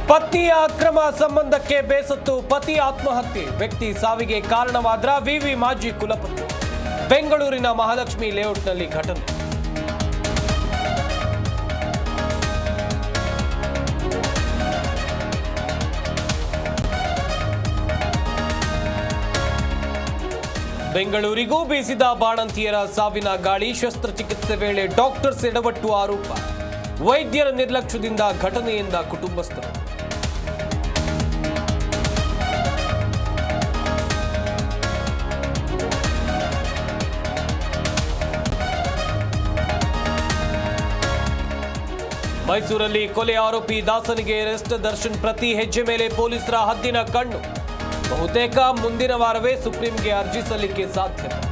ಪತ್ನಿಯ ಅಕ್ರಮ ಸಂಬಂಧಕ್ಕೆ ಬೇಸತ್ತು ಪತಿ ಆತ್ಮಹತ್ಯೆ, ವ್ಯಕ್ತಿ ಸಾವಿಗೆ ಕಾರಣವಾದ್ರ ವಿವಿ ಮಾಜಿ ಕುಲಪತಿ. ಬೆಂಗಳೂರಿನ ಮಹಾಲಕ್ಷ್ಮಿ ಲೇಔಟ್ನಲ್ಲಿ ಘಟನೆ. ಬೆಂಗಳೂರಿಗೂ ಬೀಸಿದ ಬಾಣಂತಿಯರ ಸಾವಿನ ಗಾಳಿ. ಶಸ್ತ್ರಚಿಕಿತ್ಸೆ ವೇಳೆ ಡಾಕ್ಟರ್ಸ್ ಎಡವಟ್ಟು ಆರೋಪ. ವೈದ್ಯರ ನಿರ್ಲಕ್ಷ್ಯದಿಂದ ಘಟನೆಯಿಂದ ಕುಟುಂಬಸ್ಥರು. ಮೈಸೂರಲ್ಲಿ ಕೊಲೆ ಆರೋಪಿ ದಾಸನಿಗೆ ಅರೆಸ್ಟ್. ದರ್ಶನ್ ಪ್ರತಿ ಹೆಜ್ಜೆ ಮೇಲೆ ಪೊಲೀಸರ ಹದ್ದಿನ ಕಣ್ಣು. ಬಹುತೇಕ ಮುಂದಿನ ವಾರವೇ ಸುಪ್ರೀಂಗೆ ಅರ್ಜಿ ಸಲ್ಲಿಕೆ ಸಾಧ್ಯತೆ.